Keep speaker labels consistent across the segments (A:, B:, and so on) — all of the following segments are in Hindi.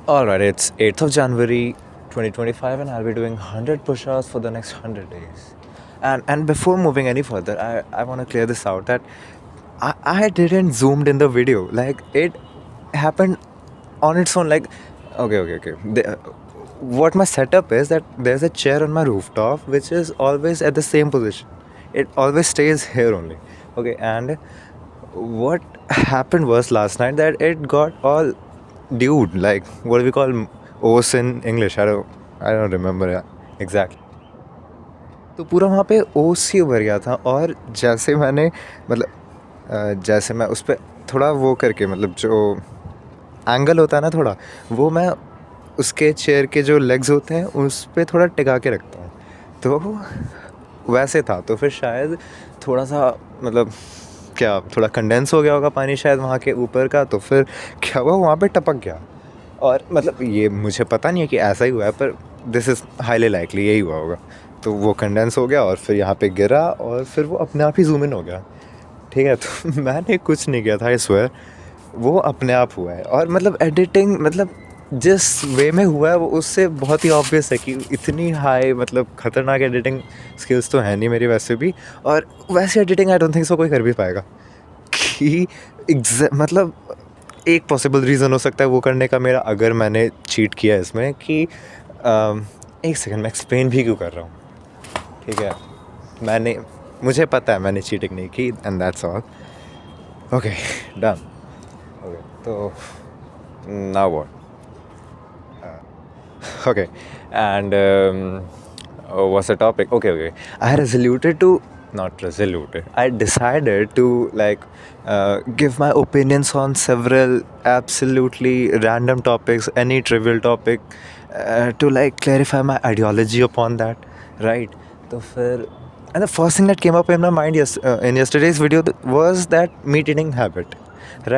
A: Alright, it's 8th of January 2025, and I'll be doing 100 push ups for the next 100 days. And before moving any further, I want to clear this out that I didn't zoomed in the video. Like, it happened on its own. Like, okay. What my setup is that there's a chair on my rooftop which is always at the same position. It always stays here only. Okay, and what happened was last night that it got all dude, like what do we call os in English? I don't remember exactly. तो पूरा वहाँ पे ओस ही उभर गया था, और जैसे मैंने मतलब जैसे मैं उस पर थोड़ा वो करके, मतलब जो एंगल होता है ना थोड़ा, वो मैं उसके चेयर के जो लेग्स होते हैं उस पर थोड़ा टिका के रखता हूँ, तो वैसे था। तो फिर शायद थोड़ा सा मतलब क्या थोड़ा कंडेंस हो गया होगा पानी शायद वहाँ के ऊपर का, तो फिर क्या हुआ वहाँ पे टपक गया। और मतलब ये मुझे पता नहीं है कि ऐसा ही हुआ है, पर दिस इज़ हाईली लाइकली यही हुआ होगा। तो वो कंडेंस हो गया और फिर यहाँ पे गिरा और फिर वो अपने आप ही जूम इन हो गया। ठीक है, तो मैंने कुछ नहीं किया था, आई स्वेयर, वो अपने आप हुआ है। और मतलब एडिटिंग, मतलब जिस वे में हुआ है वो उससे बहुत ही ऑब्वियस है कि इतनी हाई मतलब ख़तरनाक एडिटिंग स्किल्स तो है नहीं मेरी वैसे भी। और वैसे editing I don't think so कोई कर भी पाएगा कि मतलब एक पॉसिबल रीज़न हो सकता है वो करने का मेरा, अगर मैंने चीट किया इसमें कि एक सेकंड मैं एक्सप्लेन भी क्यों कर रहा हूँ। ठीक है, मैंने मुझे पता है मैंने चीटिंग नहीं की, and that's all. Okay, done. Okay, तो now what? Okay, and what's the topic? Okay. I resoluted to not resoluted. I decided to like give my opinions on several absolutely random topics, any trivial topic, to like clarify my ideology upon that, right? So फिर and the first thing that came up in my mind in yesterday's video was that meat eating habit,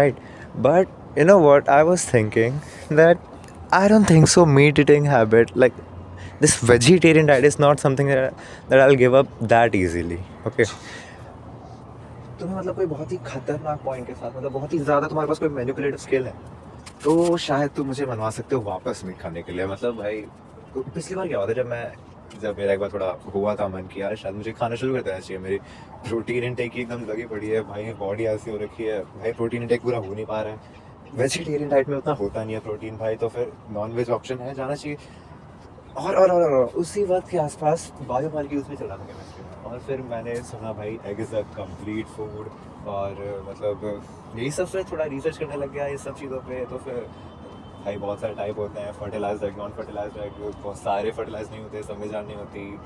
A: right? But you know what? I was thinking that I don't think so. Meat eating habit, like this vegetarian diet, is not something that I'll give up that easily. Okay. तुम्हें मतलब कोई बहुत ही खतरनाक पॉइंट के साथ, मतलब बहुत ही ज़्यादा तुम्हारे पास कोई मैनिपुलेटिव स्किल है, तो शायद तुम मुझे मनवा सकते हो वापस मीट खाने के लिए। मतलब भाई, तो पिछली बार क्या हुआ था, जब मेरा एक बार थोड़ा हुआ था मन कि यार शायद मुझे खाना शुरू कर देना चाहिए। मेरी प्रोटीन इंटेक की एकदम लगी पड़ी है भाई, बॉडी ऐसी हो रखी है भाई, प्रोटीन इंटेक पूरा हो नहीं पा रहा है। वेजिटेरियन डाइट में उतना होता नहीं है प्रोटीन भाई, तो फिर नॉन वेज ऑप्शन है, जाना चाहिए। और उसी वक्त के आसपास बायो मॉलिक्यूल्स भी चला था केमिस्ट्री में, और फिर मैंने सुना भाई egg is a complete food, और मतलब यही सब फिर थोड़ा रिसर्च करने लग गया इस सब चीज़ों पे। तो फिर भाई बहुत सारे टाइप होते हैं, fertilised egg, non fertilised egg, बहुत सारे फर्टिलाइज नहीं होते, सब में जान नहीं होती।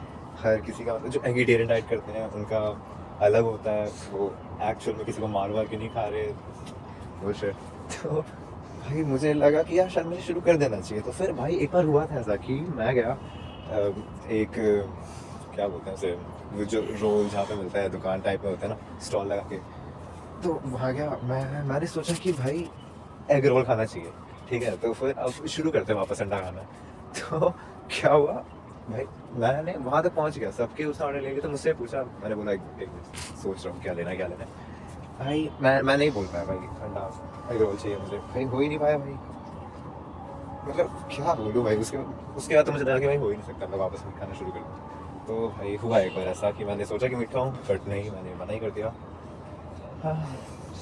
A: हर किसी का मतलब जो एगिटेरियन डाइट करते हैं उनका अलग होता है, वो एक्चुअल में किसी को मार वार के नहीं खा रहे, वो शिट। तो भाई मुझे लगा कि यार शायद मुझे शुरू कर देना चाहिए। तो फिर भाई एक बार हुआ था ऐसा कि मैं गया एक क्या बोलते हैं उसे, वो जो रोल जहाँ पे मिलता है दुकान टाइप में होता है ना, स्टॉल लगा के, तो वहाँ गया मैंने सोचा कि भाई एग रोल खाना चाहिए। ठीक है, तो फिर अब शुरू करते हैं वापस अंडा खाना। तो क्या हुआ भाई, मैंने वहाँ तक पहुँच गया, सबके उसने ऑर्डर ले लिया, तो मुझसे पूछा, मैंने बोला एक मिनट सोच रहा हूँ क्या लेना है। भाई मैं नहीं बोल पाया भाई, अंडा एग रोल चाहिए मुझे, भाई हो ही नहीं पाया भाई। मतलब क्या बोलूँ भाई, उसके बाद तो मुझे लगा कि भाई हो ही नहीं सकता, मैं वापस मीट खाना शुरू कर दूँ। तो भाई हुआ एक बार ऐसा कि मैंने सोचा कि मीट खाऊँ, बट नहीं, मैंने मना ही कर दिया।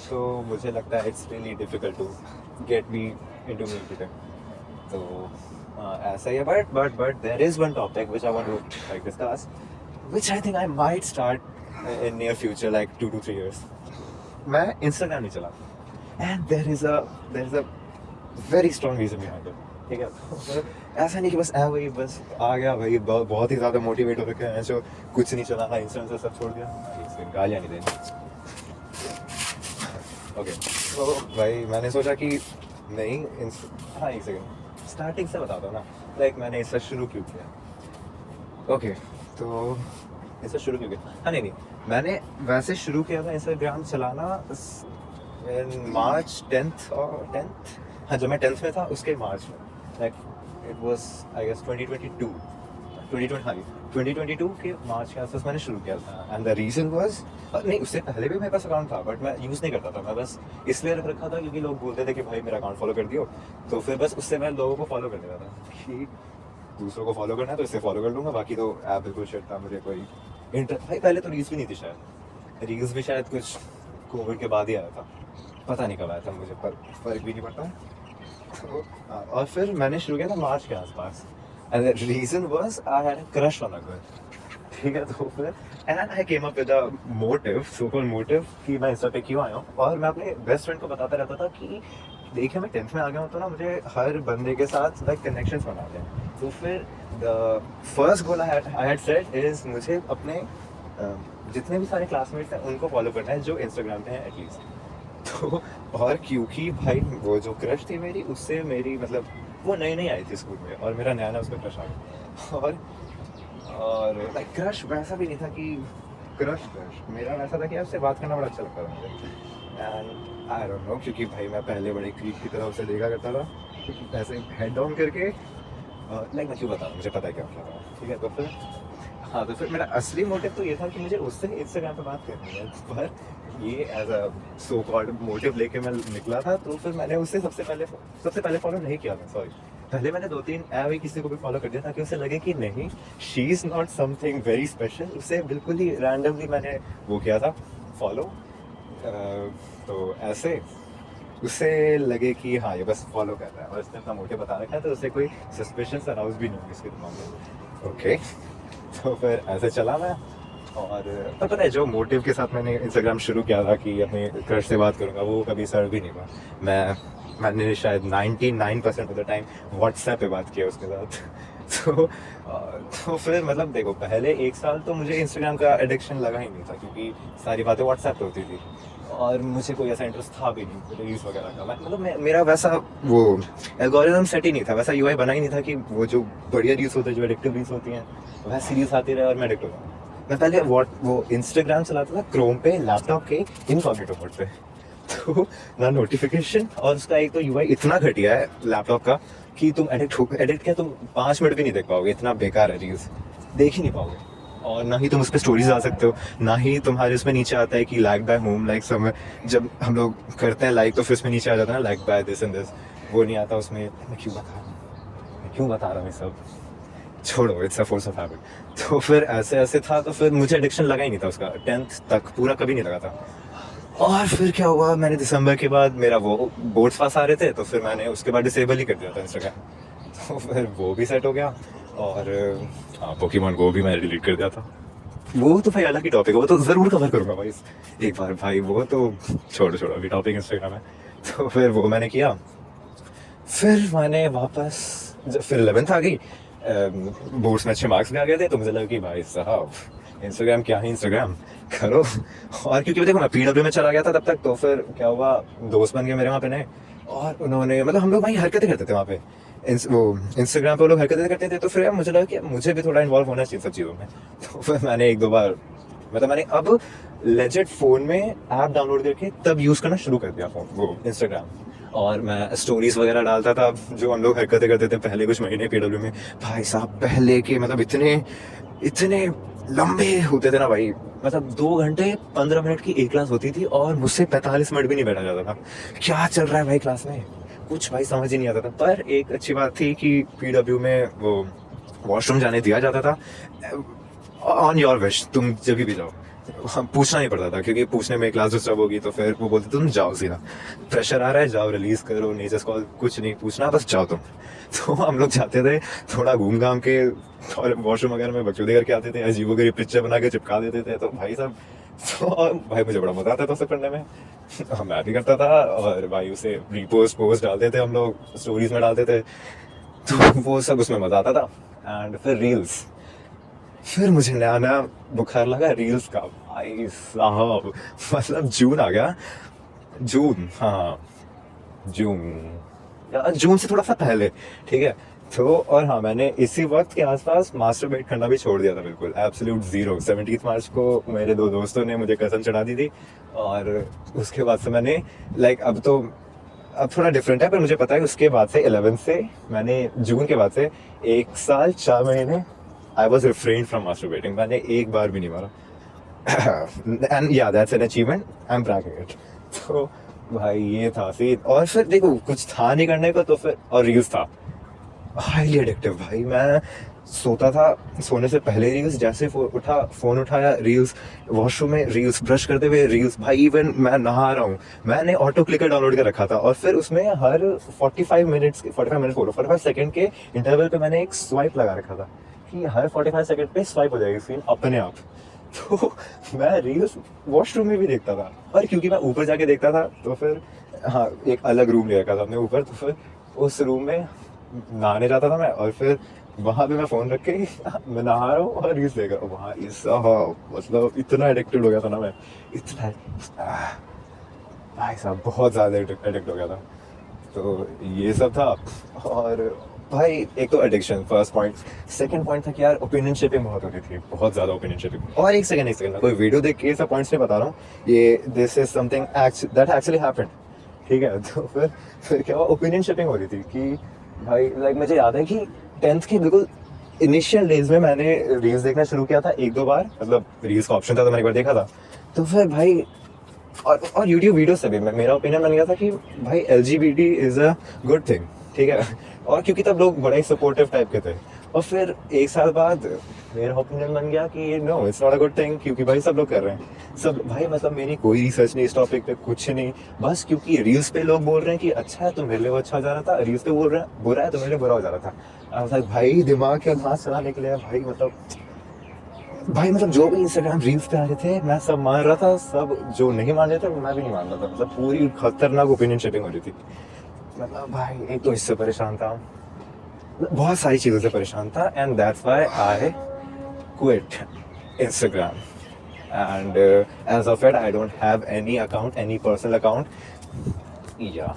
A: तो मुझे लगता है it's really difficult to get me into meat eating. तो ऐसा ही है, but there is one topic which I want to like discuss, which I think I might start in near future, like 2 to 3 years। मैं इंस्टाग्राम नहीं चलाता, and there is a very strong reason behind it. ठीक है, तो ऐसा नहीं कि बस वही बस आ गया भाई, बहुत ही ज़्यादा मोटिवेट हो रखे हैं जो कुछ नहीं चलाना, इंस्टाग्राम से सब छोड़ दिया, इसमें गालियाँ नहीं देनी। ओके, तो भाई मैंने सोचा कि नहीं हाँ एक सेकंड, स्टार्टिंग से बताता हूँ ना, लाइक मैंने इससे शुरू क्यों किया। ओके, तो इससे शुरू क्यों किया, हाँ नहीं मैंने वैसे शुरू किया था इंस्टाग्राम चलाना इन मार्च 10th और 10th, हाँ जब मैं 10th में था उसके मार्च में, like it was I guess 2022। 2020 हाँ 2022 के मार्च के आसपास मैंने शुरू किया था एंड द रीज़न वाज नहीं उससे पहले भी मेरे पास अकाउंट था बट मैं यूज़ नहीं करता था, मैं बस इसलिए रख रखा था क्योंकि लोग बोलते थे कि भाई मेरा अकाउंट फॉलो कर दियो, तो फिर बस उससे मैं लोगों को फॉलो कर देता था कि दूसरों को फॉलो करना है तो इससे फॉलो कर लूँगा, बाकी तो ऐप बिल्कुल शिट था, मुझे कोई इंटरेस्ट भाई पहले तो रील्स भी नहीं थी शायद, रील्स भी शायद कुछ कोविड के बाद ही आया था, पता नहीं कब आया था मुझे पर फर्क भी नहीं पड़ता। तो और फिर मैंने शुरू किया था मार्च के आसपास and the reason was I had a crush on a girl, ठीक है, तो फिर and I came up with a motive, so called motive कि मैं इंस्टा पे क्यों आया हूँ, और मैं अपने बेस्ट फ्रेंड को बताता रहता था कि देखिए मैं 10th में आ गया हूँ तो ना मुझे हर बंदे के साथ लाइक कनेक्शंस बनाते हैं, तो फिर the first goal I had set is मुझे अपने जितने भी सारे क्लासमेट्स हैं उनको फॉलो करना है जो इंस्टाग्राम पे हैं एटलीस्ट। तो और क्योंकि भाई वो जो क्रश थी मेरी उससे मेरी मतलब वो नई नई आई थी स्कूल में और मेरा नया नया उस पर क्रश आ गया, और लाइक क्रश वैसा भी नहीं था कि क्रश मेरा वैसा था कि उससे बात करना बड़ा अच्छा लगता था मुझे एंड आई डोंट नो क्योंकि भाई मैं पहले बड़े क्रीप की तरह उसे देखा करता था ऐसे हेड डाउन करके, लाइक मैं क्यों बता रहा हूँ मुझे पता है क्या मतलब है, ठीक है, तो फिर हाँ तो फिर मेरा असली मोटिव तो ये था कि मुझे उससे इंस्टाग्राम पे बात करनी है, पर ये as a so called motive लेके मैं निकला था, तो फिर मैंने उससे सबसे पहले फॉलो नहीं किया, मैं सॉरी पहले मैंने 2-3 ऐप ही किसी को भी फॉलो कर दिया ताकि उसे लगे कि नहीं she is not something very special, उसे बिल्कुल ही रैंडमली मैंने वो किया था फॉलो, तो ऐसे उससे लगे कि हाँ ये बस फॉलो कर रहा है और इसने अपना मोटिव बता रखा है तो उससे कोई सस्पिशंस अराउज भी नहीं होगी इसके दिमाग में, ओके। तो फिर ऐसे चला मैं, और पर पता है जो मोटिव के साथ मैंने इंस्टाग्राम शुरू किया था कि अपने क्रश से बात करूँगा वो कभी सर्व भी नहीं हुआ, मैंने शायद 99% ऑफ द टाइम व्हाट्सएप पे बात किया उसके साथ। तो फिर मतलब देखो पहले 1 साल तो मुझे इंस्टाग्राम का एडिक्शन लगा ही नहीं था क्योंकि सारी बातें व्हाट्सएप पे होती थी और मुझे कोई ऐसा इंटरेस्ट था भी नहीं रील्स वगैरह का, मतलब मेरा वैसा वो एल्गोरिथम सेट ही नहीं था, वैसा यूआई बना ही नहीं था कि वो जो बढ़िया रील्स होते हैं जो एडिक्टिव रील्स होती हैं वैसी रील्स आती रहे और मैं एडिक्ट हो गया। मैं पहले वो इंस्टाग्राम चलाता था क्रोम पे लैपटॉप के इनकॉग्निटो मोड पे, तो ना नोटिफिकेशन और उसका एक तो यूआई इतना घटिया है लैपटॉप का कि तुम एडिक्ट क्या तुम 5 मिनट भी नहीं देख पाओगे, इतना बेकार है रील्स, देख ही नहीं पाओगे, और ना ही तुम उस पर स्टोरीज आ सकते हो, ना ही तुम्हारे उसमें नीचे आता है कि लाइक बाय होम, लाइक समय जब हम लोग करते हैं लाइक तो फिर उसमें नीचे आ जाता है ना like by this and this, वो नहीं आता उसमें। मैं क्यों बता रहा हूँ ये सब, छोड़ो, it's a force of habit. तो फिर ऐसे था, तो फिर मुझे एडिक्शन लगा ही नहीं था उसका, 10th तक पूरा कभी नहीं लगा था। और फिर क्या हुआ, मैंने दिसंबर के बाद मेरा वो बोर्ड्स पास आ रहे थे तो फिर मैंने उसके बाद डिसेबल ही कर दिया था इंस्टाग्राम, तो फिर वो भी सेट हो गया, और हाँ पोकेमॉन गो भी मैंने डिलीट कर दिया था। वो तो भाई अलग ही टॉपिक है, वो तो ज़रूर कवर करूँगा भाई एक बार भाई, वो तो छोड़ो अभी टॉपिक इंस्टाग्राम है। तो फिर वो मैंने किया, फिर मैंने वापस जब फिर 11th आ गई, बोर्ड्स में अच्छे मार्क्स भी आ गए थे, तो मुझे लगा कि भाई साहब इंस्टाग्राम क्या ही इंस्टाग्राम करो। और क्योंकि देखो मैं पीडब्ल्यू में चला गया था तब तक, तो फिर क्या हुआ, दोस्त बन गए मेरे वहाँ पे नए, और उन्होंने मतलब हम लोग भाई हरकतें करते थे वहाँ पे, वो इंस्टाग्राम पे लोग हरकतें करते थे, तो फिर मुझे लगा कि मुझे भी थोड़ा इन्वॉल्व होना चाहिए सब चीज़ों में। तो फिर मैंने 1-2 बार मतलब मैंने अब लेजिट फ़ोन में ऐप डाउनलोड करके तब यूज़ करना शुरू कर दिया फ़ोन वो इंस्टाग्राम, और मैं स्टोरीज़ वगैरह डालता था जो हम लोग हरकतें करते थे पहले कुछ महीने पीडब्ल्यू में। भाई साहब पहले के मतलब इतने लंबे होते थे ना भाई, मतलब 2 घंटे 15 मिनट की एक क्लास होती थी और मुझसे 45 मिनट भी नहीं बैठा जाता था। क्या चल रहा है भाई क्लास में, कुछ भाई समझ ही नहीं आता था। पर एक अच्छी बात थी कि पीडब्ल्यू में वो वॉशरूम जाने दिया जाता था ऑन योर विश, तुम जब भी जाओ, पूछना नहीं पड़ता था, क्योंकि पूछने में क्लास डिस्टर्ब होगी, तो फिर वो बोलते तुम जाओ सीधा, प्रेशर आ रहा है जाओ रिलीज करो, नेचर्स कॉल, कुछ नहीं पूछना बस जाओ तुम। तो हम लोग जाते थे थोड़ा घूम घाम के, और वॉशरूम वगैरह में बकचोदी करके आते थे, अजीबो गरीब पिक्चर बना के चिपका देते थे। तो भाई साहब तो भाई मुझे बड़ा मजा आता था उसे पढ़ने में, मैं भी करता था, और भाई उसे पोस्ट डालते थे हम लोग, स्टोरीज में डालते थे, तो वो सब उसमें मजा आता था। एंड फिर रील्स, फिर मुझे नया बुखार लगा रील्स का भाई साहब, मतलब जून आ गया, जून, हाँ जून से थोड़ा सा पहले, ठीक है। तो और हाँ मैंने इसी वक्त के आसपास मास्टरबेट करना भी छोड़ दिया था, बिल्कुल एब्सोल्यूट जीरो। 17 मार्च को मेरे 2 दोस्तों ने मुझे कसम चढ़ा दी थी, और उसके बाद से मैंने लाइक अब थोड़ा डिफरेंट है, पर मुझे पता है उसके बाद से 11 से मैंने जून के बाद से 1 साल 4 महीने I was refrain from masturbating, मैंने एक बार भी नहीं मारा। एंड या that's an achievement, I am bragging it. तो भाई ये था सीन। और फिर देखो कुछ था नहीं करने को, तो फिर और रील्स था, हाईली एडिक्टिव भाई। मैं सोता था, सोने से पहले रील्स, जैसे फ़ोन उठाया रील्स, वॉशरूम में रील्स, ब्रश करते हुए रील्स, भाई इवन मैं नहा रहा हूँ, मैंने ऑटो क्लिकर डाउनलोड कर रखा था, और फिर उसमें हर 45 सेकंड के इंटरवल पे मैंने एक स्वाइप लगा रखा था कि हर 45 सेकंड पे स्वाइप हो जाएगी स्क्रीन अपने आप। तो मैं रील्स वॉशरूम में भी देखता था, और क्योंकि मैं ऊपर जाके देखता था तो फिर हाँ एक अलग रूम ले रखा था हमने ऊपर, तो फिर उस रूम में नहाने जाता था मैं, और फिर वहाँ पे मैं फ़ोन रख के मैं नहा रहा हूँ और रील्स देख रहा हूँ वहाँ। मतलब इतना एडिक्टेड हो गया था ना मैं, इतना भाई साहब बहुत ज़्यादा एडिक्ट हो गया था। तो ये सब था। और भाई एक तो addiction first point, second point था कि यार ओपिनियन शेपिंग बहुत होती थी, बहुत ज़्यादा ओपिनियन शेपिंग। और एक सेकंड मैं कोई वीडियो देख के ये सब पॉइंट्स नहीं बता रहा हूँ, ये this is something that actually happened, ठीक है। तो फिर क्या हुआ, ओपिनियन शेपिंग हो रही थी कि भाई लाइक मुझे याद है कि 10th के बिल्कुल इनिशियल डेज में मैंने रील्स देखना शुरू किया था एक दो बार, मतलब रील्स का ऑप्शन था तो मैंने एक बार देखा था। तो फिर भाई और यूट्यूब वीडियो से भी मेरा ओपिनियन बन गया था कि भाई LGBT is a good thing, ठीक है। और क्योंकि तब लोग बड़ा ही सपोर्टिव टाइप के थे। और फिर एक साल बाद मेरा ओपिनियन बन गया कि no it's not a good thing, क्योंकि भाई सब लोग कर रहे हैं सब। भाई मतलब मेरी कोई रिसर्च नहीं इस टॉपिक पे, कुछ नहीं, बस क्योंकि रील्स पे लोग बोल रहे हैं कि अच्छा है तो मेरे लिए वो अच्छा हो जा रहा था, रील्स पे बोल रहे हैं बुरा है तो मेरे लिए बुरा हो जा रहा था। भाई दिमाग क्या घास चलाने के लिए भाई, मतलब जो भी इंस्टाग्राम रील्स पे आ रहे थे मैं सब मान रहा था, सब जो नहीं मान रहे थे मैं भी नहीं मान रहा था। मतलब पूरी खतरनाक ओपिनियन शेपिंग हो रही थी। मतलब भाई एक तो इससे परेशान था, बहुत सारी चीज़ों से परेशान था, and that's why I quit Instagram. And as of it I don't have any account, any personal account. या